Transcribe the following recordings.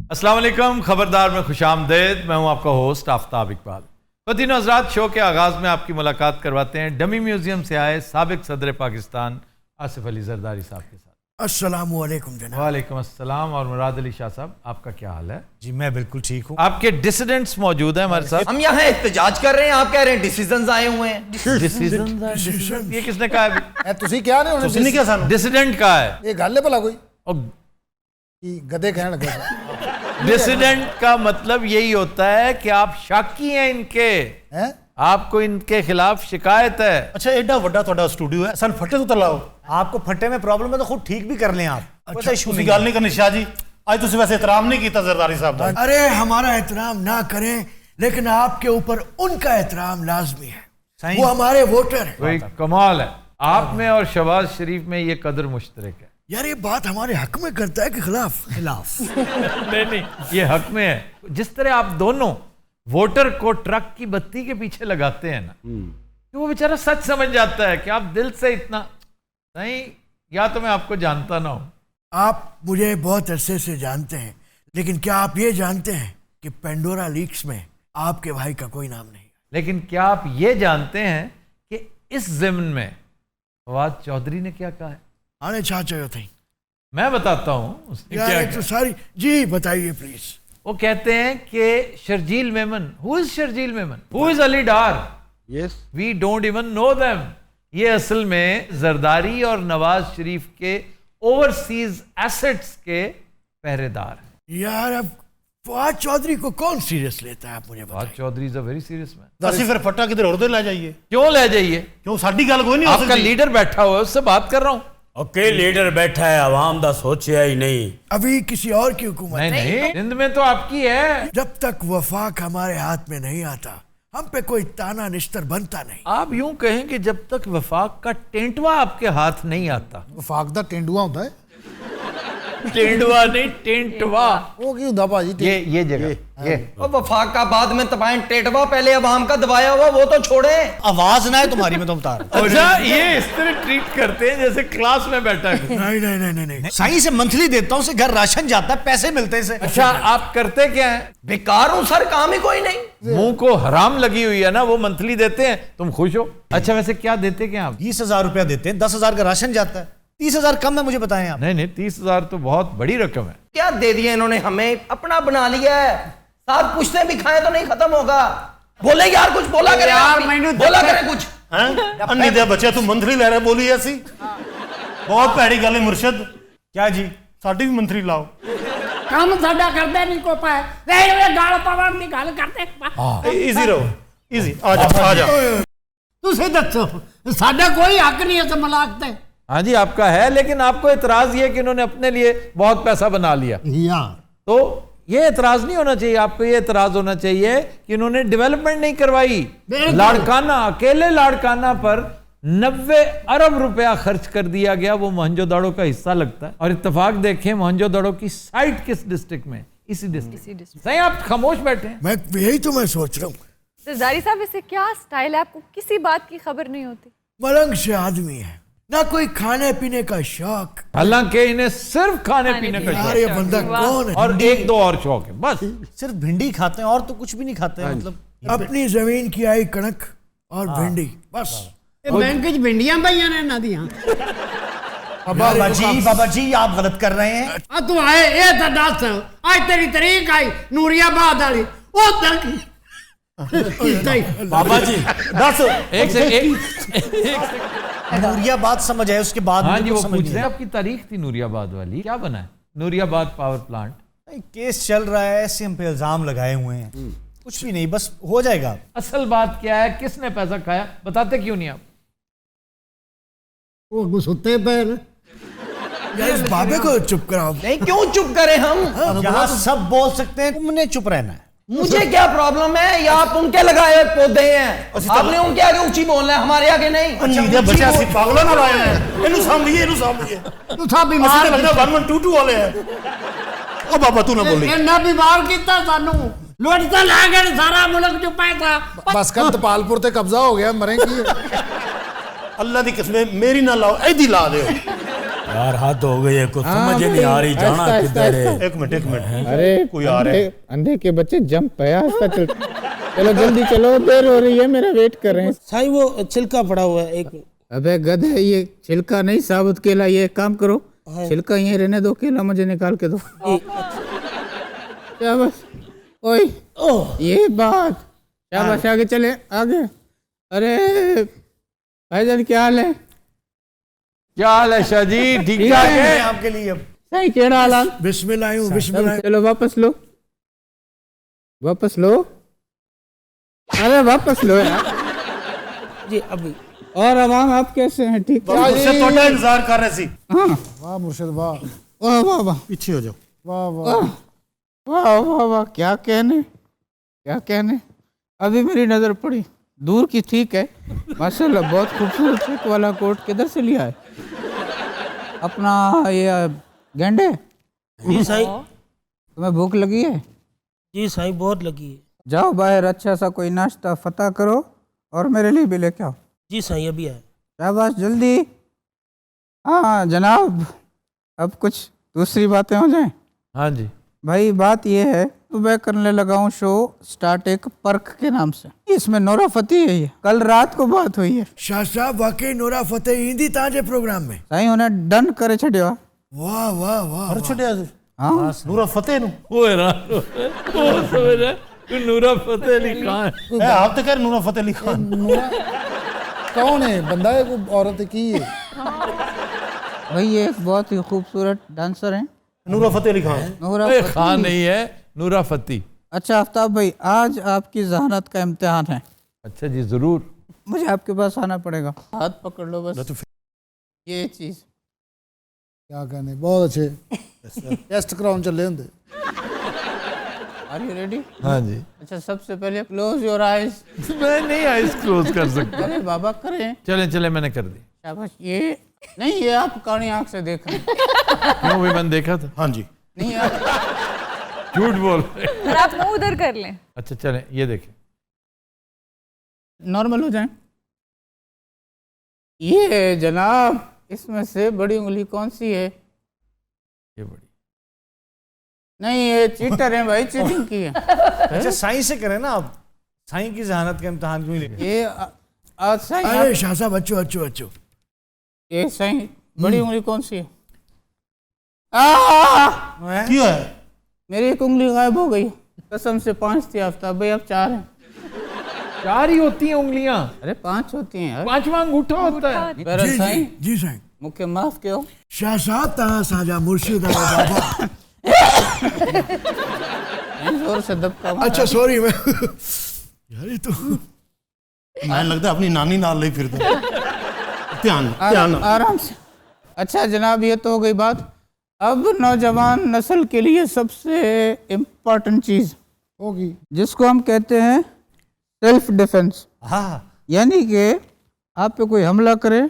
अस्सलाम वालेकुम, खबरदार में खुशामदेद। मैं हूं आपका होस्ट आफ्ताब इकबाल। ख़वातीन हज़रात, शो के आगाज़ में आपकी मुलाकात करवाते हैं डमी म्यूजियम से आए साबिक सदर पाकिस्तान आसिफ अली जरदारी साहब के साथ। अस्सलामु अलैकुम जनाब। वालेकुम अस्सलाम। और मुराद अली शाह साहब, आपका क्या हाल है? जी मैं बिल्कुल ठीक हूँ। आपके डिसिडेंट्स मौजूद हैं हमारे साथ। हम यहाँ एहतजाज कर रहे हैं, आप कह रहे हैं डिसीजंस आए हुए हैं। डिसिडेंट ये किसने कहा है? तुसी क्या ने तुसी नहीं क्या सानू डिसिडेंट कहा है। ये गल है भला कोई और कि गधे कहने लगे। डिसिडेंट का मतलब यही होता है कि आप शाकी हैं इनके, हैं? आपको इनके खिलाफ शिकायत है। अच्छा एडा वड्डा ਤੁਹਾਡਾ स्टूडियो है सन फटे तो तलाओ आपको फटे में प्रॉब्लम है तो खुद ठीक भी कर लें आप। अच्छा, तुसी गल नहीं करनी शाह जी, आज तुसी वैसे एहतराम नहीं किया जरदारी साहब दा। अरे हमारा एहतराम ना करें लेकिन आपके ऊपर उनका एहतराम लाजमी है। वो हमारे वोटर हैं। वही कमाल है, आप में और शहबाज शरीफ में ये कदर मुश्तरक है। यार ये बात हमारे हक में करता है कि खिलाफ? नहीं, ये हक में है। जिस तरह आप दोनों वोटर को ट्रक की बत्ती के पीछे लगाते हैं ना, तो वो बेचारा सच समझ जाता है कि आप दिल से इतना नहीं, या तो मैं आपको जानता ना हूं। आप मुझे बहुत अरसे से जानते हैं, लेकिन क्या आप ये जानते हैं कि पेंडोरा लीक्स में आपके भाई का कोई नाम नहीं? लेकिन क्या आप ये जानते हैं कि इस ज़िम्न में फवाद चौधरी ने क्या कहा है? आने चाचा थे। मैं बताता हूं उसने क्या यार कहा। तो सारी जी बताइए प्लीज। वो कहते हैं कि Sharjeel Memon, who is Sharjeel Memon, who is Ali Dar, yes we don't even know them. ये असल में जरदारी और नवाज शरीफ के ओवरसीज एसेट्स के पहरेदार हैं। यार अब फवाद चौधरी को कौन सीरियस लेता है, आप मुझे फवाद बताइए। Chaudhry is a very serious man. ਅਸੀਂ ਫਿਰ ਫੱਟਾ ਕਿਧਰ ਹੋਰ ਦੇ ਲੈ ਜਾਈਏ? क्यों ले जाइए? क्यों ਸਾਡੀ ਗੱਲ ਕੋਈ ਨਹੀਂ ਹੋ आपका सकती? लीडर बैठा हुआ है, उससे बात कर रहा हूं। ओके लीडर बैठा है, आवाम दा सोचिया ही नहीं। अभी किसी और की हुकूमत नहीं, सिंध में तो आपकी है। जब तक वफाक हमारे हाथ में नहीं आता हम पे कोई ताना निश्तर बनता नहीं। आप यूं कहें कि जब तक वफाक का टेंटवा आपके हाथ नहीं आता। वफाक दा टेंडुआ होता है? टेंटवा नहीं, टेंटवा। वो की होता भाजी? ये जगह ये और वफाक का बाद में तबाइन टेटवा पहले अवाम का दबाया हुआ वो तो छोड़े। आवाज ना है तुम्हारी में तो बता रहा अच्छा, ये इस तरह ट्रीट करते हैं जैसे क्लास में बैठा है। नहीं नहीं नहीं नहीं नहीं। सही से मंथली देता हूँ, घर राशन जाता है, पैसे मिलते हैं इसे। अच्छा, आप करते क्या हैं? बेकार हूं सर, काम ही कोई नहीं। मुंह को हराम लगी हुई है ना, वो मंथली देते हैं, तुम खुश हो? अच्छा वैसे क्या देते क्या आप? 20,000 रुपया देते हैं, 10,000 का राशन जाता है, 30,000 कम है, मुझे बताएं आप। नहीं 30,000 तो बहुत बड़ी रकम है। क्या दे दिया इन्होंने हमें, अपना बना लिया है। साथ पुश्ते भी खाए तो नहीं खत्म होगा। बोले यार कुछ बोला करें यार, बोला करें कुछ। अन्नी दे बच्चे तू मंथली ले रहे बोली ऐसी बहुत भैड़ी गल है मुर्शद। क्या जी साडी भी मंथली लाओ। काम साडा करदे नहीं को पाए वे गाल पावन दी गल करते। इजी रहो, इजी आ जा। तुसी दसो साडा कोई हक नहीं है इस मलाक ते। हाँ जी आपका है, लेकिन आपको एतराज ये कि इन्होंने अपने लिए बहुत पैसा बना लिया। तो ये एतराज नहीं होना चाहिए, आपको ये एतराज होना चाहिए कि इन्होंने डेवलपमेंट नहीं करवाई। लाड़काना, अकेले लाड़काना पर 90 अरब रुपया खर्च कर दिया गया, वो मोहनजोदड़ो का हिस्सा लगता है। और इत्तेफाक देखें मोहनजोदड़ो की साइट किस डिस्ट्रिक्ट में? इसी डिस्ट्रिक्ट। सही, आप खामोश बैठे हैं। मैं यही तो मैं सोच रहा हूँ। जरदारी साहब वैसे क्या स्टाइल है, आपको किसी बात की खबर नहीं होती? मलंग से आदमी है ना, कोई खाने पीने का शौक। हालांकि इन्हें सिर्फ खाने पीने का यार शौक ये है बंदा कौन है? और एक दो और शौक है बस। सिर्फ भिंडी खाते हैं और तो कुछ भी नहीं खाते हैं। मतलब अपनी जमीन की आई कणक और भिंडी बस। बैंक च भिंडियां पईयां ने ना दियां। बाबा जी आप गलत कर रहे हैं। आ तू आए ए तो दस आज तेरी तरीक आई नूरियाबाद वाली ओ तक बाबा जी दस एक से नूरियाबाद समझ आए उसके बाद हाँ मुझे जी, कुछ वो समझ पूछ नहीं रहे आया। हैं आपकी तारीख थी नूरियाबाद वाली, क्या बना है? नूरियाबाद पावर प्लांट नहीं, केस चल रहा है, ऐसे हम पे इल्जाम लगाए हुए हैं, कुछ भी नहीं, बस हो जाएगा। असल बात क्या है, किसने पैसा खाया बताते क्यों नहीं आप? वो गुस्से पे यार इस बाबे को चुप कराओ। नहीं क्यों चुप करें हम? यहाँ सब बोल सकते हैं, तुमने चुप रहना है। मुझे क्या प्रॉब्लम है? या आप उनके लगाए हुए पौधे हैं, आपने उनके आगे ऊंची बोलना है, हमारे आगे नहीं। अच्छा बच्चे ऐसे पागलों ना लाए हैं, इन्हें सामलिए, इन्हें सामलिए। तू था बीमार ऐसे लगता है 1122 वाले हैं। ओ बाबा तू ना बोली। इन्ना बीमार कीता सानू लुट तो ला गए सारा मुल्क चुपा था। बस कर तपालपुर ते कब्जा हो गया, मरेंगी। अल्लाह दी कसम मेरी ना लाओ, ऐदी ला दे। यार हाथ हो गई है, कुछ समझ ही नहीं आ रही, जाना किधर है। एक मिनट अरे कोई आ रहा है। अंधे के बच्चे जंप है आस्ता चल। चलो जल्दी चलो, देर हो रही है, मेरा वेट कर रहे हैं। साईं वो छिलका पड़ा हुआ है एक। अबे गधे, ये छिलका नहीं साबुत केला। ये एक काम करो, छिलका यहीं रहने दो, केला मुझे निकाल के दो। शाबाश। ओए ये बात, शाबाश, आगे चले आगे। अरे भाईजान क्या हाल है? क्या हाल है शाह जी? ठीक ठाक है आपके लिए सही केड़ा हाल? बिस्मिल्लाह हूँ, बिस्मिल्लाह। चलो वापस लो, वापस लो। अरे वापस लो यार जी अभी। और अवाम आप कैसे हैं? ठीक है? मुझसे थोड़ा इंतजार कर रहे सी। हाँ, वाह मुर्शिद वाह, वाह वाह वाह पीछे हो जाओ। वाह वाह, वाह वाह वाह, क्या कहने, क्या कहने। अभी मेरी नजर पड़ी, दूर की ठीक है, माशाल्लाह बहुत खूबसूरत चेक वाला कोट। किधर से लिया है? अपना ये गेंडे। जी साईं। तुम्हें भूख लगी है? जी साईं बहुत लगी है। जाओ बाहर अच्छा सा कोई नाश्ता फता करो और मेरे लिए भी लेके आओ। जी साईं अभी आए। शाबाश, जल्दी। हाँ जनाब, अब कुछ दूसरी बातें हो जाएं। हाँ जी। भाई बात यह है, सुबह करने लगा हूँ शो स्टार्ट एक पर्क के नाम से। इसमें नोरा फतेही है। ये कल रात को बात हुई है। शाह साहब वाकई नोरा फतेही ईंदी ताजे प्रोग्राम में। साईं उन्हें डन करे छड़ियो। वाह वाह वाह, और छड़िया हाँ नूरा फतेह नु वो है ना, वो समझ रहे, तू नूरा फतेह अली खान है। आप तो कह रहे नूरा फतेह अली खान। कौन है बंदा है? वो औरत की है? भाई ये एक बहुत ही खूबसूरत डांसर है, नूरा फतेह अली खान। नोरा अरे फतेही। खान नहीं है, नूरा फतेही। अच्छा आफ्ताब भाई, आज आपकी जहानत का इम्तिहान है। अच्छा जी, जरूर। मुझे आपके पास आना पड़ेगा। हाथ पकड़ लो बस, ये चीज। क्या कहने, बहुत अच्छे टेस्ट कराउन चले होंगे। Are you ready? हाँ जी। अच्छा सबसे पहले क्लोज योर आइज। मैं नहीं आइस क्लोज कर सकता। अरे बाबा करें। चले चले, मैंने कर दी। शाबाश। ये नहीं, ये आप कानी आंख से देख रहे हैं। क्यों भी मैंने देखा था। हाँ जी। नहीं आप झूठ बोल रहे। और आप मुंह उधर कर लें। अच्छा चले, ये देखें। नॉर्मल हो जाए। ये जनाब, इसमें से बड़ी उंगली कौन सी है? ये बड़ी। नहीं ये चीटर है भाई, चीटिंग की है। अच्छा साईं से करें ना आप, साईं की जहानत का इम्तिहान क्यों नहीं? ये आज सही। अरे शाह साहब अच्छो अच्छो अच्छो। ये सही, बड़ी उंगली कौन सी है? क्यों है? मेरी एक उंगली गायब हो गई, कसम से 5 थी आफ्ताब भाई, अब 4 हैं। 4 ही होती हैं उंगलियां। अरे 5 होती हैं यार। 5वां अंगूठा होता है। पर जी सही जी जी साईं। मुख्य माफ क्यों? शाह साहब तहां साजा मुर्शिद है बाबा। जोर से दबका मारा। अच्छा सॉरी मैं यार ये तो मैं लगता है अपनी नानी नाल ले फिरता। ध्यान ध्यान। आराम से। अच्छा जनाब, ये तो हो गई बात। अब नौजवान नस्ल के लिए सबसे इम्पोर्टेंट चीज होगी, जिसको हम कहते हैं सेल्फ डिफेंस। हाँ यानी कि आप पे कोई हमला करे,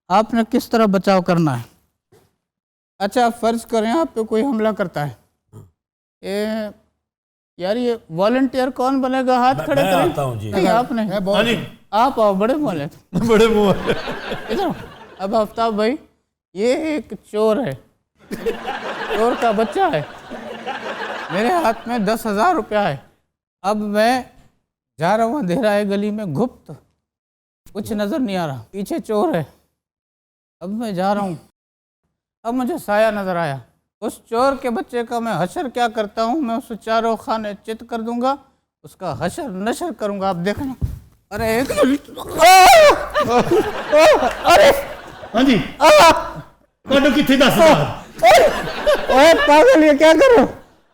आपने किस तरह बचाव करना है। अच्छा फर्ज करें आप पे कोई हमला करता है, यार ये वॉलंटियर कौन बनेगा? हाथ खड़े मैं करें। आता हूँ जी। नहीं आपने, हाँ जी। आप आओ, बड़े बोले बड़े मुंह। इधर। अब आफ्ताब भाई, ये एक चोर है, चोर का बच्चा है। मेरे हाथ में 10,000 रुपया है। अब मैं जा रहा हूँ अंधेरा है गली में, गुप्त, कुछ नजर नहीं आ रहा, पीछे चोर है। अब मैं जा रहा हूँ, अब मुझे साया नजर आया। उस चोर के बच्चे का मैं हशर क्या करता हूँ, मैं उसे चारों खाने चित कर दूंगा, उसका हशर नशर करूंगा, आप देखना। अरे एक अरे हाँ जी। काटो कितने 10,000? ओए पागल, ये क्या कर रहे हो?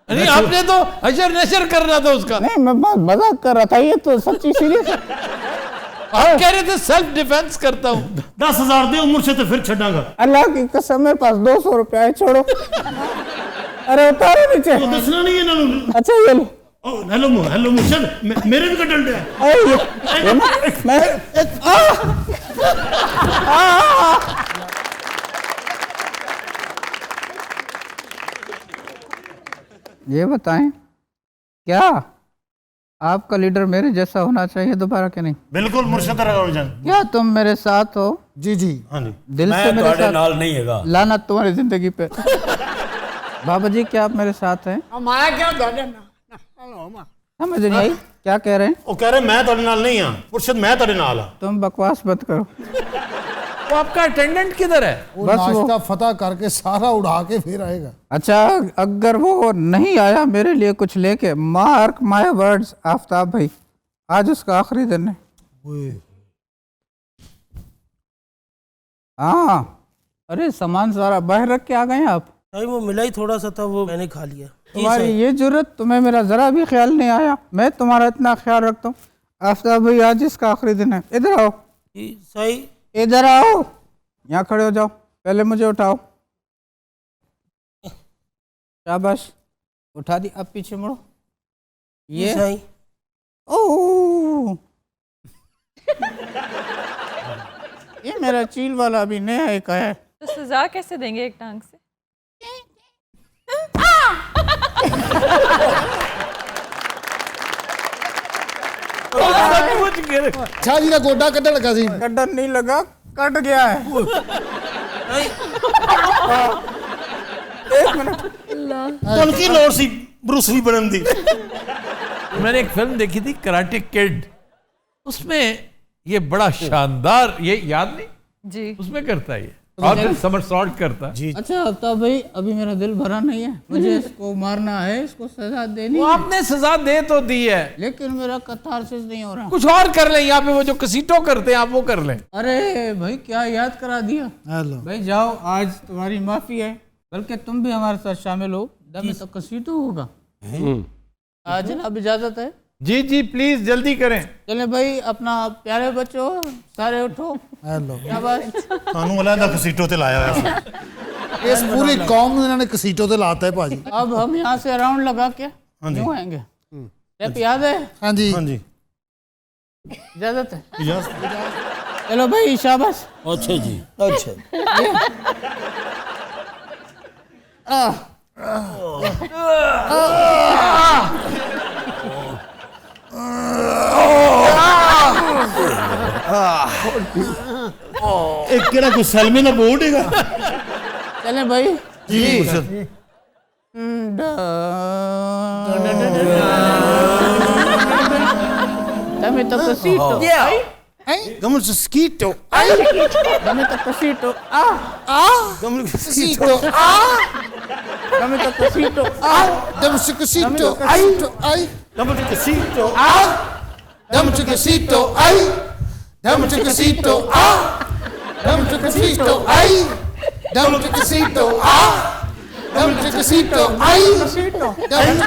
नहीं, आपने तो हशर नशर करना था उसका। नहीं मैं बात मजाक कर रहा था, ये तो सच्ची सीरियस है। आप कह रहे थे सेल्फ डिफेंस करता हूँ। 10,000 दे उम्र से तो फिर छड़ांगा। अल्लाह की कसम, मेरे पास 200 रुपया है, छोड़ो। अरे उतारो नीचे। तो दसना नहीं है ना। अच्छा ये लो। हेलो मुर्शद, मेरे भी कटल है। ये बताएं, क्या आपका लीडर मेरे जैसा होना चाहिए दोबारा के नहीं? बिल्कुल मुर्शद रजान। क्या तुम मेरे साथ हो? जी जी। हाँ जी। दिल से मैं मेरे ਤੁਹਾਡੇ साथ? ਨਾਲ नहीं हैगा। लानत तुम्हारी जिंदगी पे। बाबा जी क्या आप मेरे साथ हैं? हमारा क्या ਤੁਹਾਡੇ ਨਾਲ समझ नहीं आई क्या कह रहे हैं? ਉਹ ਕਹਿ ਰਹੇ ਮੈਂ ਤੁਹਾਡੇ ਨਾਲ ਨਹੀਂ ਆ ਮੁਰਸ਼ਦ, मैं ਤੁਹਾਡੇ ਨਾਲ ਆ। तुम बकवास मत करो। वो आपका अटेंडेंट किधर है? वो बस वो- नाश्ता फतह करके सारा उड़ा के फिर आएगा। अच्छा अगर वो नहीं आया मेरे लिए कुछ लेके, मार्क माय वर्ड्स आफ्ताब भाई, आज उसका आखिरी दिन है। हाँ अरे सामान सारा बाहर रख के आ गए आप। भाई वो मिला ही थोड़ा सा था, वो मैंने खा लिया। जी तुम्हारी साईं। ये जरूरत, तुम्हें मेरा जरा भी ख्याल नहीं आया। मैं तुम्हारा इतना ख्याल रखता हूँ। आफ्ताब भाई आज इसका आखिरी दिन है, इधर आओ, जी साईं। इधर आओ, यहाँ खड़े हो जाओ, पहले मुझे उठाओ। शाबाश, उठा दी। अब पीछे मुड़ो। जी ये साईं। ओह ये मेरा चील वाला अभी नया एक आया है। तो सजा कैसे देंगे एक टांग से? सचमुच गिर। अच्छा जी का गोडा कटन लगा सी। कटन नहीं लगा, कट गया है। एक मिनट। ਤੁਹਾਨੂੰ ਕੀ ਲੋੜ ਸੀ ਬਰੂਸ ਲੀ ਬਣਨ ਦੀ? मैंने एक फिल्म देखी थी कराटे किड, उसमें ये बड़ा शानदार, ये याद नहीं जी। उसमें करता है ये, और फिर समरसॉल्ट करता है। अच्छा आफ्ताब भाई अभी मेरा दिल भरा नहीं है, मुझे इसको मारना है, इसको सजा देनी वो है, आपने सजा दे तो दी है, लेकिन मेरा कथारसिस नहीं हो रहा। कुछ और कर लें। यहाँ पे वो जो कसीटो करते हैं आप वो कर लें। अरे भाई क्या याद करा दिया। हेलो। भाई जाओ, आज तुम्हारी माफी है, बल्कि तुम भी हमारे साथ शामिल हो। दम तो कसीटो होगा। आज जनाब इजाजत है। जी जी प्लीज जल्दी करें। चले भाई, अपना प्यारे बच्चों सारे उठो। हेलो। शाबाश। ਤੁਹਾਨੂੰ ਅਲੱਗਾ ਕਸੀਟੋ ਤੇ ਲਾਇਆ ਹੋਇਆ ਸੀ। इस पूरी कौम ने इन्होंने कसीटों ते लाता है भाजी। अब हम यहाँ से राउंड लगा के हाँ जी। क्यों आएंगे? स्टेप याद है? हाँ जी। हाँ जी। इजाजत है। इजाजत। चलो भाई शाबाश। अच्छा जी। अच्छा। एक केड़ा कोई सलमे ना बोर्ड हैगा? चले भाई। जी मुर्शद। Dame tocosito. Dame un mosquito. Dame tocosito. Dame un mosquito. Dame tocosito. Dame un mosquito. Ay. Dame un casito. Dame un mosquito. Ay. Dame un mosquito. Dame un mosquito. Ay. Dame un mosquito. Dame un mosquito. Ay. Dame un mosquito. Dame un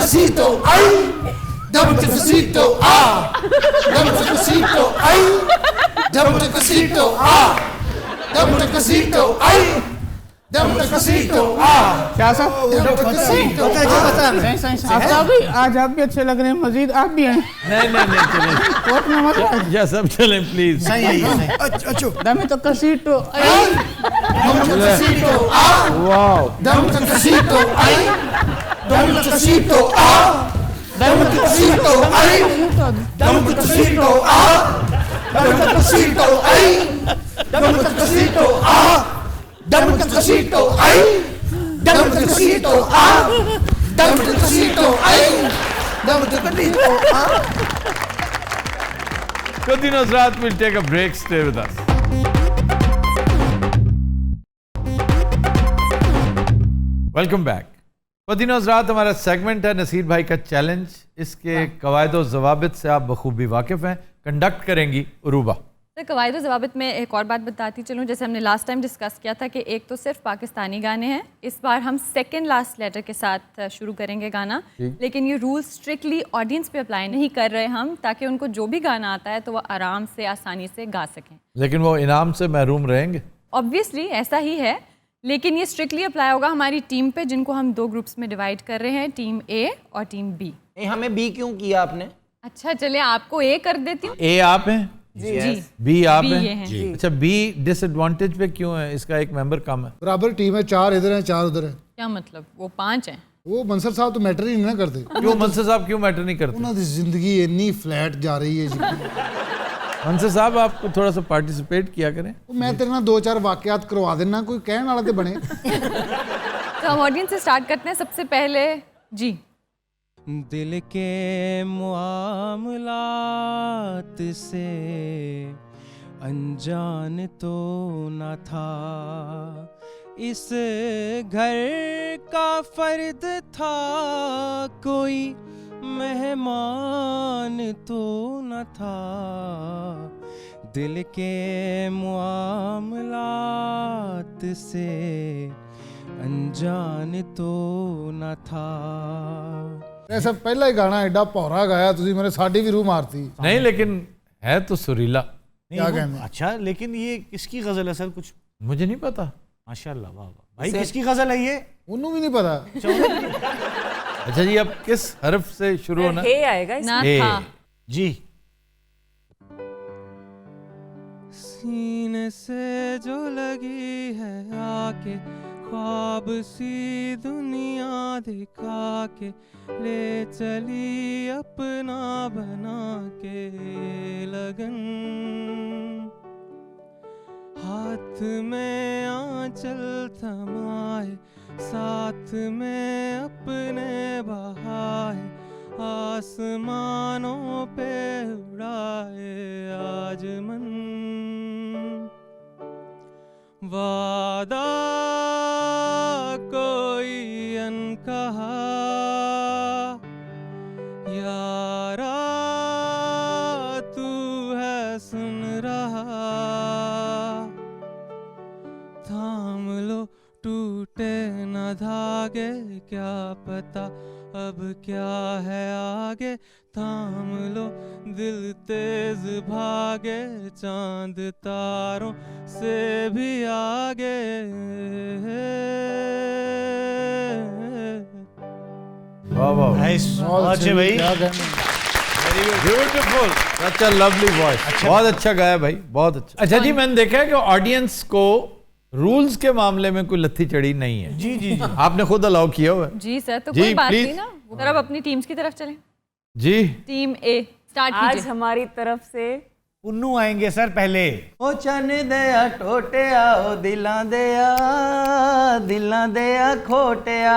mosquito. Ay. Dame un cafecito, Dame un cafecito, ay. Dame un cafecito, Dame un cafecito, ay. Dame un cafecito, क्या साहब? Dame un cafecito, नहीं सही सही। आफ्ताब भाई आज आप भी अच्छे लग रहे हैं, मजीद आप भी हैं। नहीं चलें। कोर्ट में मत आओ। या सब चलें प्लीज। सही है ये सही। अच्छा। Dame tocosito. Dame un cafecito, wow. Dame un cafecito, ay. Dame un cafecito, Dame un cafecito, ay. Dame un cafecito, Dame un cafecito, ay. Dame un cafecito, Dame un cafecito, ay. Dame un cafecito, Dame un cafecito, ay. Dame un cafecito, Qadin Hazrat will take a break. Stay with us. Welcome back. Qadin Hazrat हमारा segment है नसीर भाई का challenge. इसके कवायद व ज़वाबित से आप बखूबी वाकिफ़ हैं। कंडक्ट करेंगी उरूबा। तो कवायद व ज़वाबित में एक और बात बताती चलूँ, जैसे हमने लास्ट टाइम डिस्कस किया था कि एक तो सिर्फ पाकिस्तानी गाने हैं, इस बार हम सेकंड लास्ट लेटर के साथ शुरू करेंगे गाना, लेकिन ये रूल स्ट्रिक्टली ऑडियंस पे अप्लाई नहीं कर रहे हम, ताकि उनको जो भी गाना आता है तो वो आराम से आसानी से गा सकें। लेकिन वो इनाम से महरूम रहेंगे। ऑब्वियसली ऐसा ही है, लेकिन ये स्ट्रिक्टली अप्लाई होगा हमारी टीम पे, जिनको हम 2 ग्रुप्स में डिवाइड कर रहे हैं, टीम ए और टीम बी। हमें बी क्यों किया आपने? अच्छा चले आपको ए कर देती हूँ। ए आप हैं जी। बी आप बी हैं। ये हैं। अच्छा बी डिसएडवांटेज पे क्यों है? इसका एक मेंबर कम है। बराबर टीम है, 4 इधर हैं 4 उधर हैं। क्या मतलब? वो 5 हैं। ਉਹ ਮਨਸਰ ਸਾਹਿਬ तो मैटर ही नहीं ना करते। क्यों मंसर साहब क्यों मैटर नहीं करते? ਉਹਨਾਂ ਦੀ ਜ਼ਿੰਦਗੀ ਇੰਨੀ ਫਲੈਟ ਜਾ ਰਹੀ ਹੈ ਜੀ। मंसर साहब आपको थोड़ा सा पार्टिसिपेट किया करें। ਮੈਂ ਤੇਰੇ ਨਾਲ 2-4 ਵਾਕਿਆਤ ਕਰਵਾ देना, कोई ਕਹਿਣ वाला तो बने। तो हम ऑडियंस से स्टार्ट करते हैं। सबसे पहले जी। दिल के मामलात से अनजान तो न था, इस घर का फर्द था, कोई मेहमान तो न था। दिल के मामलात से अनजान तो न था। ਇਹ ਸਭ ਪਹਿਲਾ ਹੀ ਗਾਣਾ ਐਡਾ ਭੌਰਾ ਗਾਇਆ ਤੁਸੀਂ, ਮੇਰੇ ਸਾਡੀ ਵੀ ਰੂਹ ਮਾਰਤੀ। नहीं लेकिन है तो सुरीला। क्या कहना? अच्छा लेकिन ये किसकी गजल है सर? कुछ मुझे नहीं पता। माशाल्लाह, वाह वाह भाई, किसकी गजल है ये? ਉਹਨੂੰ भी नहीं पता। अच्छा जी, अब किस हर्फ से शुरू होना? हे आएगा ना ए। था। जी। सीने से जो लगी है आके, ख्वाब सी दुनिया दिखा के, ले चली अपना बना के लगन, हाथ में आंचल थमाए, साथ में अपने बहाए, आसमानों पे उड़ाए आज मन, वादा कोई अनकहा, यारा तू है सुन रहा, थाम लो टूटे न धागे, क्या पता अब क्या है आगे, थाम लो दिल तेज भागे, चांद तारों से भी आगे। वाह वाह, नाइस, अच्छे भाई, beautiful, such a lovely voice. बहुत अच्छा गाया भाई, बहुत अच्छा। अच्छा जी, मैंने देखा है कि ऑडियंस को रूल्स के मामले में कोई लत्थी चढ़ी नहीं है। जी जी जी। आपने खुद अलाउ किया हुआ है। जी सर, तो जी, कोई बात please। नहीं ना। सर अब अपनी टीम्स की तरफ चलें। जी। टीम ए स्टार्ट आज कीजिए। हमारी तरफ से पुन्नू आएंगे सर पहले। ओ चन दया टोटिया, ओ दिलां दया, दिलां दया खोटिया,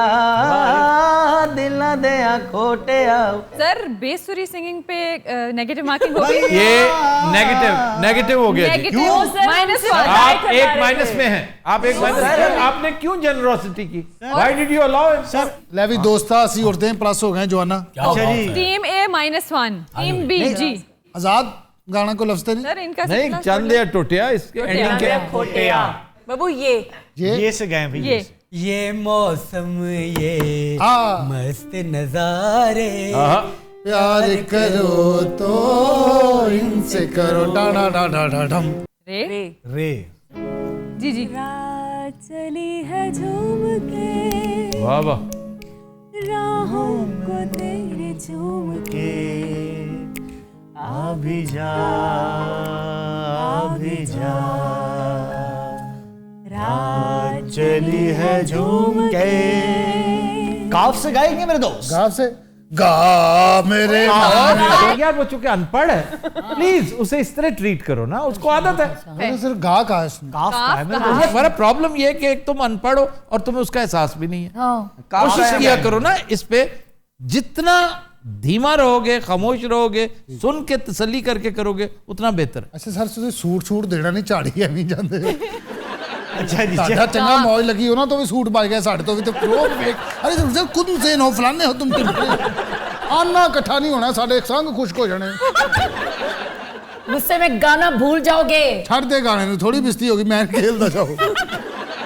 दिलां दया खोटिया। सर बेसुरी सिंगिंग पे नेगेटिव मार्किंग होगी। ये नेगेटिव हो गया जी। नेगेटिव -1। आप एक माइनस में हैं। आप एक माइनस में। आपने क्यों जेनरोसिटी की? Why did you allow it? Sir ਲੈ ਵੀ ਦੋਸਤਾ, ਅਸੀਂ उठते हैं प्लस हो गए जोआना। अच्छा जी। टीम ए -1, टीम बी जी। आजाद गाना को लफ्ज नहीं। सर इनका नहीं, चंद या टोटिया, इसके एंडिंग क्या? खोटिया। बाबू ये ये से गए भाई। ये मौसम, ये हाँ। मस्त नजारे, प्यार करो तो इनसे करो डाडा डाडा डाडम। रे रे जी जी। रात चली है झूम के, वाह वाह, राहों को तेरे झूम के, अभी जा, अभी जा, रात चली है झूम के। काफ से गाएंगे मेरे दोस्त। गा से गा मेरे यार वो चूंकि अनपढ़ है, प्लीज उसे इस तरह ट्रीट करो ना, उसको आदत है। मैंने सिर्फ गा कहा इसमें। काफ का है मेरे ये हमारा प्रॉब्लम ये है कि एक तुम अनपढ़ हो और तुम्हें उसका एहसास भी नहीं है। कोशिश किया करो ना इस पे, जितना धीमा रहोगे, खामोश रहोगे, सुन के तसल्ली करके करोगे, उतना बेहतर है। अच्छा सर, ਤੁਸੀਂ ਸੂਟ ਦੇਣਾ ਨਹੀਂ, ਝਾੜੀ ਐਵੇਂ ਜਾਂਦੇ ਹੋ। अच्छा जी। ਤੁਹਾਡਾ ਚੰਗਾ ਮੌਜ ਲੱਗੀ ਉਹਨਾਂ ਤੋਂ ਵੀ ਸੂਟ ਪਾ ਗਿਆ, ਸਾਡੇ ਤੋਂ ਵੀ ਤੇ ਪ੍ਰੋ ਵੇਖ। ਅਰੇ ਤੁਸੀਂ ਖੁਦ ਜ਼ੇਨ ਹੋ, ਫਲਾਣੇ ਹੋ ਤੁਮ। ਆਨਾ ਇਕੱਠਾ ਨਹੀਂ ਹੋਣਾ, ਸਾਡੇ ਸੰਗ ਖੁਸ਼ਕ ਹੋ ਜਾਣੇ। गुस्से में गाना भूल जाओगे। ਛੱਡ ਦੇ ਗਾਣੇ ਨੂੰ, ਥੋੜੀ ਬਿਸਤੀ ਹੋ ਗਈ, ਮੈਂ ਖੇਲਦਾ ਜਾਓ।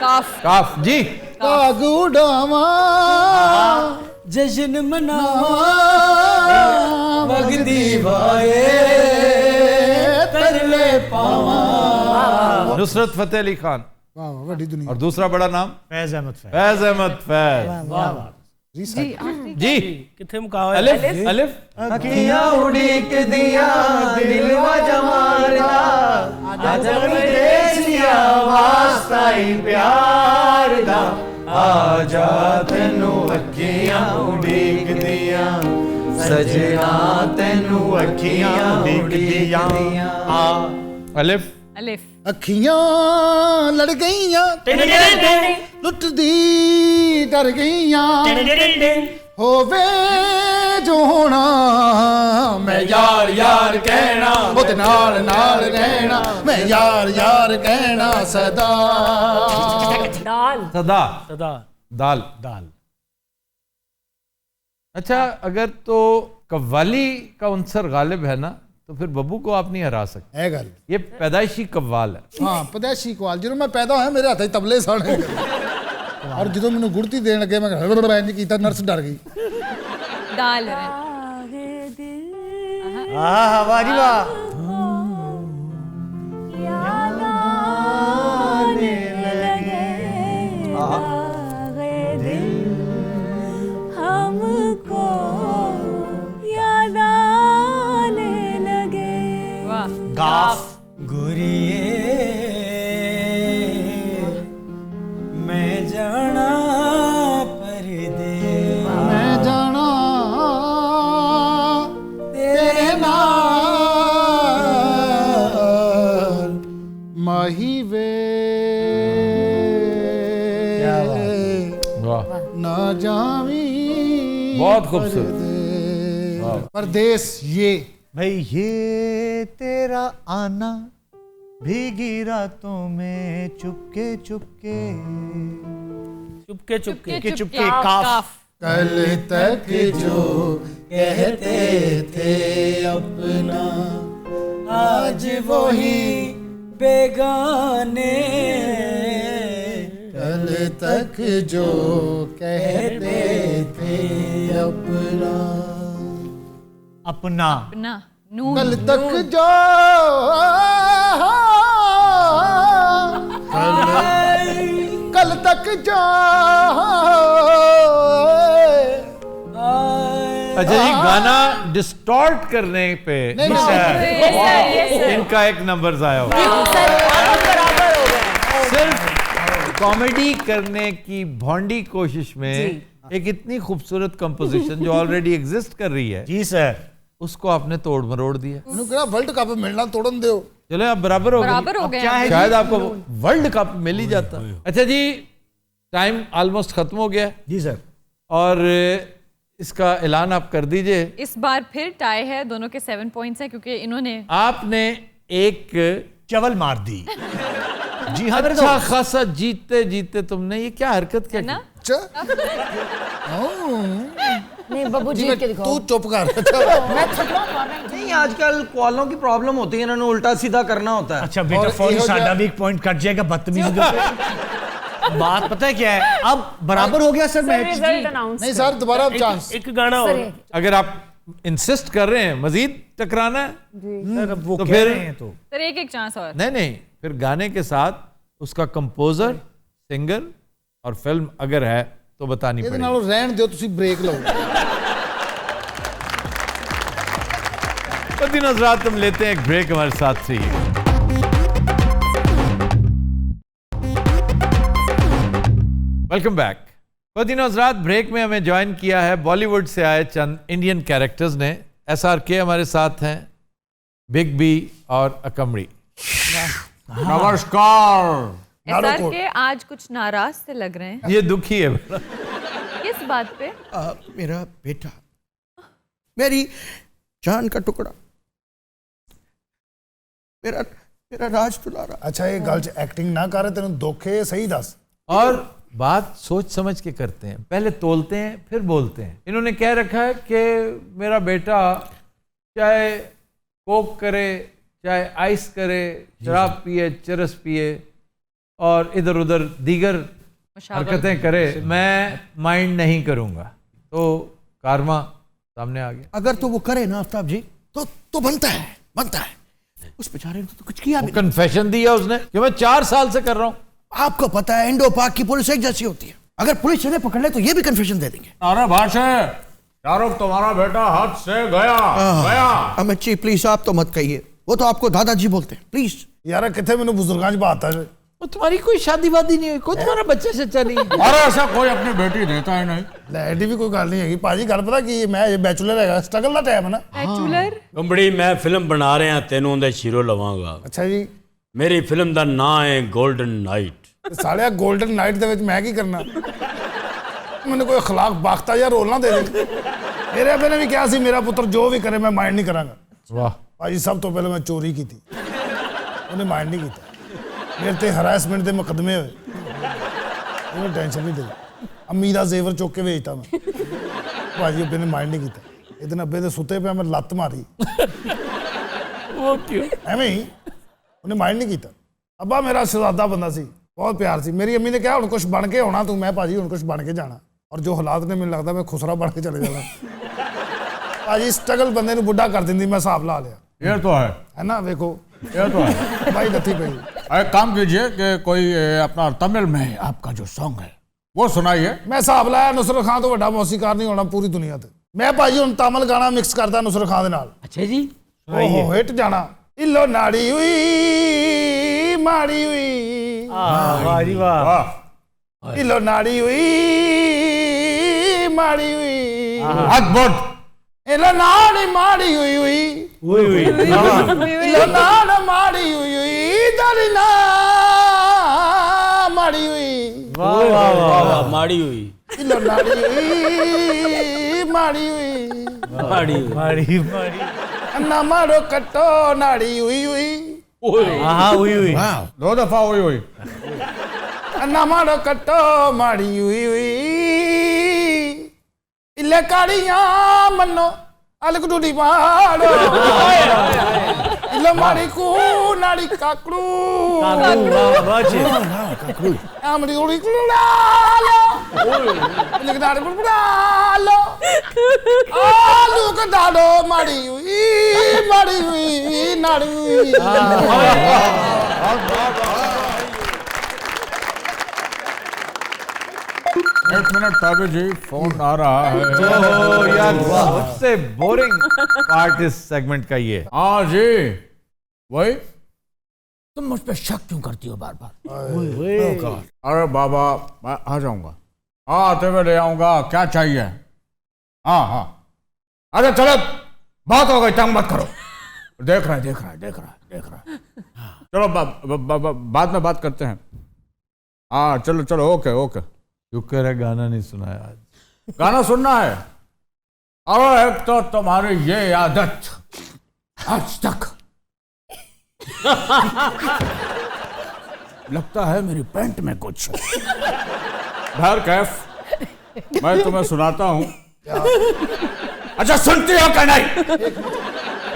काफ काफ जी। ਕਾਗ ਉਡਾਵਾਂ, जश्न मनावा, वगदी वाए तरले पावा। नुसरत फतेह अली खान। वाह वाह, ਵੱਡੀ ਦੁਨੀਆ। और दूसरा बड़ा नाम फैज अहमद फैज। फैज अहमद फैज। जी जी। किथे मुकावा अलिफ अलिफ। अखियां उड़ीक दिया दिलवा जमाना, जब देसिया वास्ता ही प्यार दा, आजा तेनू अखियां उड़ीकदियां सजना तेनू अखियां उड़ीकदियां आ अलिफ अलिफ अखियां लड़ गईयां लुटदी डर गईयां होवे जो होना मैं यार यार कहना ओदे नाल नाल रहना मैं यार यार कहना सदा दाल सदा सदा दाल दाल। अच्छा, अगर तो कव्वाली का उनसर गालिब है ना तो फिर बब्बू को आप नहीं हरा सकते। है गल ये पैदाइशी कव्वाल है। हाँ पैदाइशी कवाल जो मैं पैदा होया मेरे हाथ तबले साने और जो मैंने गुड़ती देने लगे मैं किया नर्स डर गई। दाल है। वाह जी वाह। हमको याद आने लगे। गाफ गुरिए मैं जाना परदेस मैं जाना तेरे नाल माही वे ना जावी बहुत खूबसूरत परदेस। ये भाई ये तेरा आना भीगी रातों में चुपके चुपके चुपके चुपके चुपके काफ। कल तक जो कहते थे अपना आज वही बेगाने कल तक जो कहते थे अपना अपना अपना नून कल तक जो कल तक जो अच्छा जी, गाना डिस्टॉर्ट करने पे इनका एक नंबर आया होगा। सिर्फ कॉमेडी करने की भोंडी कोशिश में एक इतनी खूबसूरत कंपोजिशन जो ऑलरेडी एग्जिस्ट कर रही है जी सर, उसको आपने तोड़ मरोड़ दिया। वर्ल्ड कप मिलना तोड़न दो। चलो आप बराबर हो गए। शायद आपको वर्ल्ड कप मिल ही जाता। अच्छा जी, टाइम ऑलमोस्ट खत्म हो गया जी सर, और इसका ऐलान आप कर दीजिए। इस बार फिर टाई है, दोनों के 7 पॉइंट्स हैं क्योंकि इन्होंने आपने एक चवल मार दी। जी हाँ, अच्छा खासा जीते जीते तुमने ये क्या हरकत क्या ना? नहीं बब्बू जीत के दिखाओ। तू चुप कर। मैं थप्पड़ मार रहा हूं। नहीं आजकल कॉलों की प्रॉब्लम होती है, इन्होंने उल्टा सीधा करना होता है। अच्छा बेटा, फौरी साडा भी एक पॉइंट कट जाएगा बदतमीजी के ऊपर। बात पता है क्या है, अब बराबर हो गया सर मैच। नहीं सर, दोबारा चांस। एक गाना और अगर आप इंसिस्ट कर रहे हैं मजीद टकराना है सर, अब वो तो कह फिर रहे हैं तो सर एक चांस और। नहीं, फिर गाने के साथ उसका कंपोजर, सिंगर और फिल्म अगर है तो बतानी ਇਹਦੇ पड़ेगी। ਨਾਲੋਂ ਰਹਿਣ ਦਿਓ, ਤੁਸੀਂ ब्रेक लो। तो दिन हज़रात हम लेते हैं एक ब्रेक, हमारे साथ रहिए। Welcome back. दिन हज़रात ब्रेक में हमें ज्वाइन किया है बॉलीवुड से आए चंद इंडियन कैरेक्टर्स ने। SRK हमारे साथ हैं, बिग बी और अकमड़ी। नमस्कार। SRK आज कुछ नाराज से लग रहे हैं। ये दुखी है। किस बात पे? मेरा बेटा, मेरी जान का टुकड़ा, मेरा राज दुलारा। अच्छा ये गल च एक्टिंग ना कर, तेन दुख है सही दस। और बात सोच समझ के करते हैं, पहले तोलते हैं फिर बोलते हैं। इन्होंने कह रखा है कि मेरा बेटा चाहे कोक करे, चाहे आइस करे, शराब पिए, चरस पिए और इधर उधर दीगर हरकतें करे, मैं माइंड नहीं करूंगा। तो कारमा सामने आ गया। अगर तो वो करे ना आफ्ताब जी तो बनता है। उस बेचारे ने तो कुछ किया भी। कन्फेशन दिया उसने कि मैं 4 साल से कर रहा हूं। आपको पता है इंडो पाक की पुलिस एक जैसी होती है, अगर पुलिस चले पकड़ ले तो ये भी कन्फेशन दे देंगे। अरे भाषा शाहरुख, तुम्हारा बेटा हाथ से गया। अमित जी प्लीज आप तो मत कहिए, वो तो आपको दादाजी बोलते हैं, प्लीज। यार कितने मैंने बुजुर्गां च बात है। वो तुम्हारी कोई शादी वादी नहीं हुई, कोई तुम्हारा बच्चा सच्चा नहीं है। और ऐसा कोई अपनी बेटी देता है नहीं। ਐਡੀ ਵੀ ਕੋਈ ਗੱਲ ਨਹੀਂ ਹੈਗੀ ਭਾਜੀ। ਗੱਲ ਪਤਾ ਕੀ ਮੈਂ ਬੈਚਲਰ ਹੈਗਾ, ਸਟਰਗਲ ਦਾ ਟਾਈਮ ਹੈ ਨਾ। बैचलर कंबड़ी मैं फिल्म बना रहे हैं तेनों दे शीरो लवांगा। ਅੱਛਾ ਜੀ। मेरी फिल्म ਦਾ ਨਾਂ ਹੈ 골ਡਨ ਨਾਈਟ। ਸਾਲਿਆ 골ਡਨ ਨਾਈਟ ਦੇ ਵਿੱਚ ਮੈਂ ਕੀ ਕਰਨਾ? ਮੈਨੂੰ ਕੋਈ ਅਖਲਾਕ ਬਾਖਤਾ ਜਾਂ ਰੋਲ ਨਾ ਦੇ ਦੇ। ਮੇਰੇ ਆਪੇ ਨੇ ਵੀ ਕਿਹਾ ਸੀ ਮੇਰਾ ਪੁੱਤਰ ਜੋ ਵੀ ਕਰੇ ਮੈਂ ਮਾਈਂਡ ਨਹੀਂ ਕਰਾਂਗਾ। वाह ਭਾਜੀ ਸਭ ਤੋਂ ਪਹਿਲਾਂ ਮੈਂ ਚੋਰੀ ਕੀਤੀ, ਉਹਨੇ ਮਾਈਂਡ ਨਹੀਂ ਕੀਤਾ। ਮੇਰੇ ਤੇ ਹਰਾਸਮੈਂਟ ਦੇ ਮੁਕੱਦਮੇ ਹੋਏ, ਉਹਨੇ ਟੈਨਸ਼ਨ ਨਹੀਂ ਲਈ। ਅੰਮੀ ਦਾ ਜ਼ੇਵਰ ਚੁੱਕ ਕੇ ਵੇਚਤਾ ਮੈਂ। ਭਾਜੀ ਅੱਬੇ ਨੇ ਮਾਈਂਡ ਨਹੀਂ ਕੀਤਾ। ਇਹ ਦਿਨ ਅੱਬੇ ਦੇ ਸੁੱਤੇ ਪਿਆ ਮੈਂ ਲੱਤ ਮਾਰੀ। वो क्यों? ਐਵੇਂ ਹੀ ਉਹਨੇ ਮਾਈਂਡ ਨਹੀਂ ਕੀਤਾ। ਅੱਬਾ ਮੇਰਾ ਸ਼ਹਿਜ਼ਾਦਾ ਬੰਦਾ ਸੀ, ਬਹੁਤ ਪਿਆਰ ਸੀ। ਮੇਰੀ ਅੰਮੀ ਨੇ ਕਿਹਾ ਹੁਣ ਕੁਝ ਬਣ ਕੇ ਆਉਣਾ ਤੂੰ। ਮੈਂ ਭਾਜੀ ਹੁਣ ਕੁਝ ਬਣ ਕੇ ਜਾਣਾ, ਔਰ ਜੋ ਹਾਲਾਤ ਨੇ ਮੈਨੂੰ ਲੱਗਦਾ ਮੈਂ ਖੁਸਰਾ ਬਣ ਕੇ ਚਲੇ ਜਾਣਾ। ਭਾਜੀ ਸਟਰਗਲ ਬੰਦੇ ਨੂੰ ਬੁੱਢਾ ਕਰ ਦਿੰਦੀ, ਮੈਂ ਹਿਸਾਬ ਲਾ ਲਿਆ। ये तो है ना, देखो ये तो है भाई नथी पई। एक काम कीजिए कि कोई अपना तमिल में आपका जो सॉन्ग है वो सुनाइए। मैं हिसाब लाया नुसरत खान तो बड़ा मौसीकार नहीं होना पूरी दुनिया ते। मैं भाजी हुण तमिल गाना मिक्स करदा नुसरत खान दे नाल। अच्छा जी ओहो हिट जाना। इलो नाड़ी हुई माड़ी हुई, वाह जी वाह। इलो नाड़ी हुई माड़ी हुई, अद्भुत। इलो नाड़ी माड़ी हुई हुई, इलो नाड़ माड़ी हुई हुई, दरी ना माड़ी हुई, वाह वाह वाह। माड़ी हुई, इलो नाड़ी हुई माड़ी हुई, माड़ी मारी मारी अन्ना मारो कट्टो नाड़ी हुई हुई, हाँ हुई हुई। दो दफा हुई हुई। अन्ना मारो कट्टो माड़ी हुई हुई, इले काड़ियां मनो अलग टूटी पाड़ो, इले मारी कू नाड़ी काकड़ू, आमड़ी उड़ी कुड़ालो, इले नाड़ी कुड़ालो, आलू का दाड़ो माड़ी हुई नाड़ी हुई। एक मिनट ताबे जी, फोन आ रहा है। ओह यार सबसे बोरिंग पार्ट इस सेगमेंट का ये। हाँ जी वही। तुम मुझ पे शक क्यों करती हो बार बार? अरे बाबा मैं आ जाऊंगा, हाँ आते हुए ले आऊंगा। क्या चाहिए? हाँ हाँ अरे चलो बात हो गई, तंग मत करो। देख रहा है। चलो बाद में बात करते हैं। हाँ चलो ओके। शुक्र है गाना नहीं सुनाया आज। गाना सुनना है? अरे एक तो तुम्हारी ये आदत आज तक लगता है मेरी पैंट में कुछ। खैर कैफ मैं तुम्हें सुनाता हूं। अच्छा सुनती हो क्या नहीं?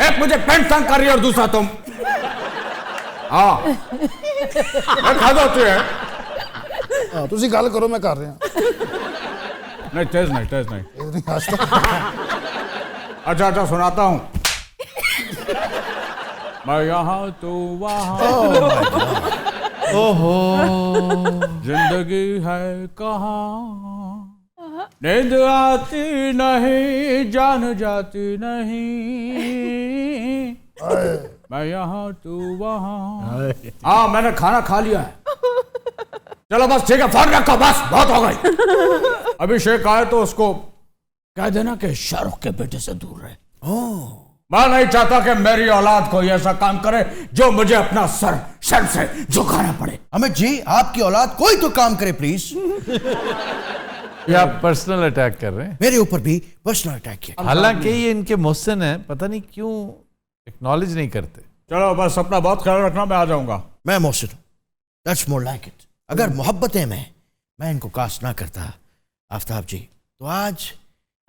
एक मुझे पैंट तंग कर रही है और दूसरा तुम। हाँ खा होती है। तुसी गल करो मैं कर रहा। नहीं तेज नहीं। अच्छा सुनाता हूं। मैं यहाँ तो वहाँ, ओहो जिंदगी है कहाँ, नींद आती नहीं जान जाती नहीं, मैं यहाँ तो वहाँ। हाँ मैंने खाना खा लिया है। चलो बस ठीक है, फोन रखो, बस बहुत हो गई। अभिषेक आए तो उसको कह देना कि शाहरुख के बेटे से दूर रहे। मैं नहीं चाहता कि मेरी औलाद कोई ऐसा काम करे जो मुझे अपना सर शर्म से झुकाना पड़े। अमित जी आपकी औलाद कोई तो काम करे प्लीज। ये आप पर्सनल अटैक कर रहे हैं। मेरे ऊपर भी पर्सनल अटैक किया। हालांकि ये इनके मोहसिन है, पता नहीं क्यों एक्नॉलेज नहीं करते। चलो बस अपना बहुत ख्याल रखना, मैं आ जाऊंगा। मैं मोहसिन हूं, दैट्स मोर लाइक इट। अगर मोहब्बतें मैं इनको कास्ट ना करता आफ्ताब जी तो आज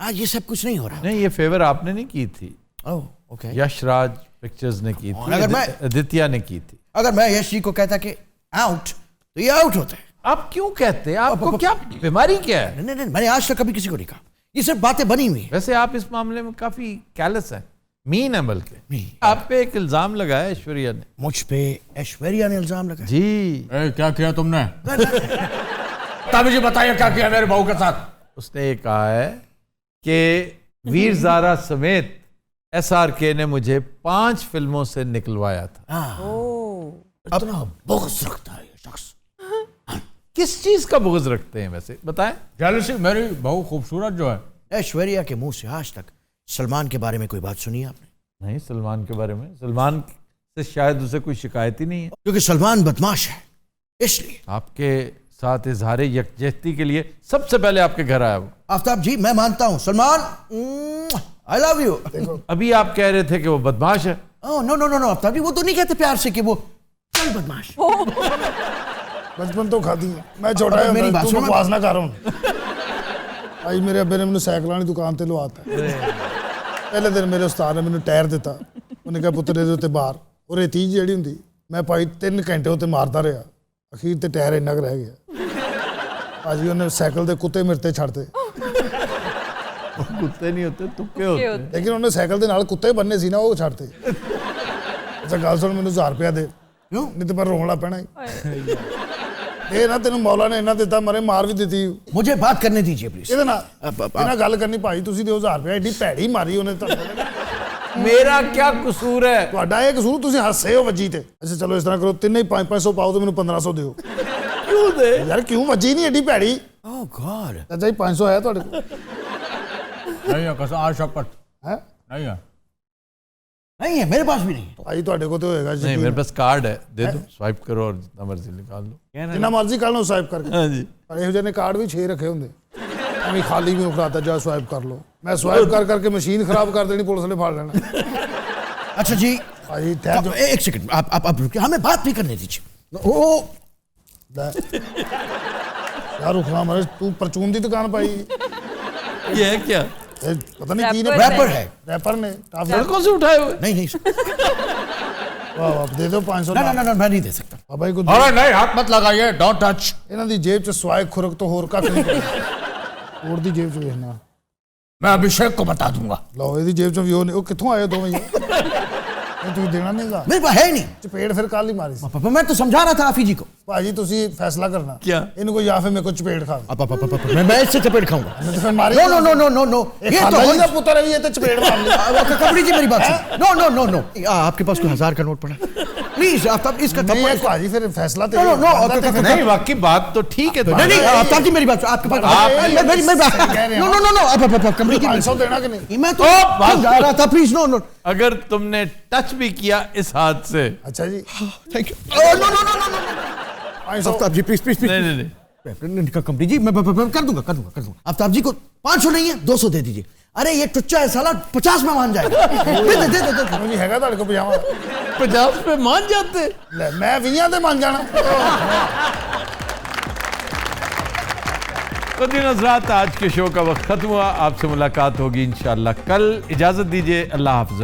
ये सब कुछ नहीं हो रहा। नहीं ये फेवर आपने नहीं की थी। Oh okay. यशराज पिक्चर्स ने की थी, अगर मैं आदित्य ने की थी। अगर मैं यश जी को कहता कि आउट तो ये आउट होता है। आप क्यों कहते हैं? आपको क्या बीमारी क्या है? नहीं मैंने आज तक कभी किसी को नहीं कहा, ये सब बातें बनी हुई। वैसे आप इस मामले में काफी कैलस हैं, मीन है। बल्कि आप पे एक इल्जाम लगाया ऐश्वर्या ने। मुझ पे ऐश्वर्या ने इल्जाम लगाया? जी। क्या किया तुमने? तभी जी बताइए क्या किया मेरे बहू के साथ? उसने ये कहा है कि वीर ज़ारा समेत SRK ने मुझे 5 फिल्मों से निकलवाया था। इतना बुग़्ज़ रखता है शख्स। किस चीज का बुग़्ज़ रखते हैं वैसे बताएं? जेलसी। मेरी बहू खूबसूरत जो है। ऐश्वर्या के मुंह से आज तक सलमान के बारे में कोई बात सुनी आपने? नहीं, सलमान के बारे में, सलमान से शायद उसे कोई शिकायत ही नहीं है, क्योंकि सलमान बदमाश है इसलिए। आपके साथ इजहार यकजहती के लिए सबसे पहले आपके घर आया वो। आफ्ताब जी मैं मानता हूं सलमान, आई लव यू। अभी आप कह रहे थे कि वो बदमाश है। Oh no no no no Aftab ji, वो तो नहीं कहते प्यार से कि वो चल बदमाश। बचपन तो खाती है। मैं छोटा है, मेरी बात तू सुनो। बकवास ना कर हूं। भाई मेरे अब्बे ने मैंने साइकिल वाली दुकान ते लवाता। पहले दिन मेरे उस्ताद ने मैंने टायर दिता, उन्हें कहा पुत्र ਇਹਦੇ ਉੱਤੇ ਬਾਹਰ ਉਹ ਰੇਤੀ ਜਿਹੜੀ ਹੁੰਦੀ ਮੈਂ ਭਾਈ 3 ਘੰਟੇ ਉੱਤੇ ਮਾਰਦਾ ਰਿਹਾ, ਅਖੀਰ ਤੇ ਟਾਇਰ ਇੰਨਾ ਕੁ ਰਹਿ ਗਿਆ। ਭਾਜੀ ਉਹਨੇ ਸਾਈਕਲ ਦੇ ਕੁੱਤੇ ਮੇਰੇ ਤੇ ਛੱਡਤੇ। कुत्ते नहीं होते, तुक्के होते हैं। लेकिन उन्हें साइकिल ਦੇ ਨਾਲ ਕੁੱਤੇ ਬੰਨੇ ਸੀ ਨਾ, ਉਹ ਛੱਡਤੇ। ਅੱਛਾ ਗੱਲ ਸੁਣ, ਮੈਨੂੰ 1000 ਰੁਪਇਆ ਦੇ, ਨਹੀਂ ਤੇ ਮੈਂ ਰੋਣ ਲੱਗ ਪੈਣਾ। ਇਹ ਨਾ ਤੈਨੂੰ ਮੌਲਾ ਨੇ ਇੰਨਾ ਦਿੱਤਾ, ਮਰੇ ਮਾਰ ਵੀ ਦਿੱਤੀ। मुझे बात करने दीजिए प्लीज। ਇਹਦੇ ਨਾਲ ਇਹਨਾਂ ਗੱਲ ਕਰਨੀ ਭਾਈ, ਤੁਸੀਂ ਦਿਓ 1000 ਰੁਪਇਆ, ਐਡੀ ਭੈੜੀ ਮਾਰੀ ਉਹਨੇ ਤੁਹਾਨੂੰ। मेरा क्या कसूर है? ਤੁਹਾਡਾ ਇਹ ਕਸੂਰ, ਤੁਸੀਂ ਹੱਸੇ ਹੋ ਵੱਜੀ ਤੇ। ਅੱਛਾ ਚਲੋ ਇਸ ਤਰ੍ਹਾਂ ਕਰੋ, ਤਿੰਨੇ ਹੀ 500 ਪਾਓ ਤੇ ਮੈਨੂੰ 1500 ਦਿਓ। क्यों दे ਯਾਰ ਕਿਉਂ ਵੱਜੀ ਨਹੀਂ ਐਡੀ ਭੈੜੀ? ओह गॉड। ਅੱਛਾ ਜੀ 500 ਹੈ ਤੁਹਾਡੇ ਕੋਲ? नहीं है कसम, आज शपथ है? नहीं है। नहीं है, मेरे पास भी नहीं है। ਭਾਈ ਤੁਹਾਡੇ ਕੋਲ ਤੇ ਹੋਏਗਾ नहीं, मेरे पास कार्ड है, दे दो, स्वाइप करो और जितना मर्जी निकाल लो। ਜਿੰਨਾ ਮਰਜ਼ੀ ਕਰ ਲਓ ਸਵਾਈਪ ਕਰਕੇ। हाँ जी। ਪਰ ਇਹੋ ਜਿਹੇ ਨੇ ਕਾਰਡ ਵੀ 6 ਰੱਖੇ ਹੁੰਦੇ, ਐਵੇਂ ਖਾਲੀ ਵੀ ਉਖੜਾਤਾ ਜਾ ਸਵਾਈਪ ਕਰ ਲਓ। ਮੈਂ ਸਵਾਈਪ ਕਰ ਕਰਕੇ ਮਸ਼ੀਨ ਖਰਾਬ ਕਰ ਦੇਣੀ, ਪੁਲਿਸ ਨੇ ਫੜ ਲੈਣਾ। अच्छा जी ਭਾਈ ਠਹਿਰ ਜਾਓ। एक सेकंड, आप रुकिए, हमें बात भी करने दीजिए। ओ यार रुकना मरे, तू परचून दी दुकान पाई। ये है क्या? पता नहीं की ने, रैपर है। रैपर ने सड़कों से उठाए हुए? नहीं नहीं वाह वाह, दे दो 500। ना ना ना मैं नहीं दे सकता। भाई को अरे नहीं, हाथ मत लगाइए, डोंट टच। ਇਹਨਾਂ ਦੀ ਜੇਬ ਚ ਸਵਾਇ ਖੁਰਕ ਤੋਂ ਹੋਰ ਕੱਖ ਨਹੀਂ ਪਿਆ। ਹੋਰ ਦੀ ਜੇਬ ਚ ਵੇਖਣਾ। मैं अभिषेक को बता दूंगा। ਲਓ ਇਹਦੀ ਜੇਬ ਚੋਂ ਵੀ ਉਹ ਨਹੀਂ। ਉਹ ਕਿੱਥੋਂ ਆਏ ਦੋਵੇਂ? ਇਹ ਤੂੰ ਦੇਣਾ ਨਹੀਂਗਾ? मेरे पास है ही नहीं। ਚਪੇੜ ਫਿਰ ਕੱਲ ਹੀ ਮਾਰੀ ਸੀ। पापा मैं तो समझा रहा था आफी जी को। ਭਾਜੀ ਤੁਸੀਂ ਫੈਸਲਾ ਕਰਨਾ। क्या? ਇਹਨੂੰ ਕੋਈ ਜਾਂ ਫਿਰ ਮੇਰੇ ਕੋ ਚਪੇੜ ਖਾ। मैं इससे चपेट खाऊंगा। तो फिर मारी। No no no no no no, ये तो ही ना पुत्र है, ये तो चपेड़ मार ली। कबड्डी जी मेरी बात सुन। नो नो नो नो, आपके पास कोई 1000 का नोट पड़ा? प्लीज आप इसका नहीं है भाजी, फिर फैसला नो नो नो, नहीं वाकई बात तो ठीक है। नहीं नहीं आफ्ताब जी मेरी बात, आपके पास मेरी बात। नो नो नो नो, आप कमरे की 500 देना कि नहीं? मैं तो जा रहा था, प्लीज नो नो। अगर तुमने टच भी किया इस हाथ से। अच्छा जी thank you. No no no no Aftab ji please please. नहीं नहीं नहीं, कंपनी जी मैं कर दूंगा। आफ्ताब जी को 500 नहीं है, 200 दे दीजिए। अरे ये टुच्चा है साला, 50 में मान जाएगा। दे जी हैगा ਤੁਹਾਡੇ ਕੋ ਪਜਾਮਾ? 50 पे मान जाते। ਲੈ ਮੈਂ 20 ਤੇ ਮੰਨ जाना। तो दिन हज़रात, आज के शो का वक्त खत्म हुआ। आपसे मुलाकात होगी इंशाअल्लाह कल। इजाजत दीजिए, अल्लाह हाफ़िज़।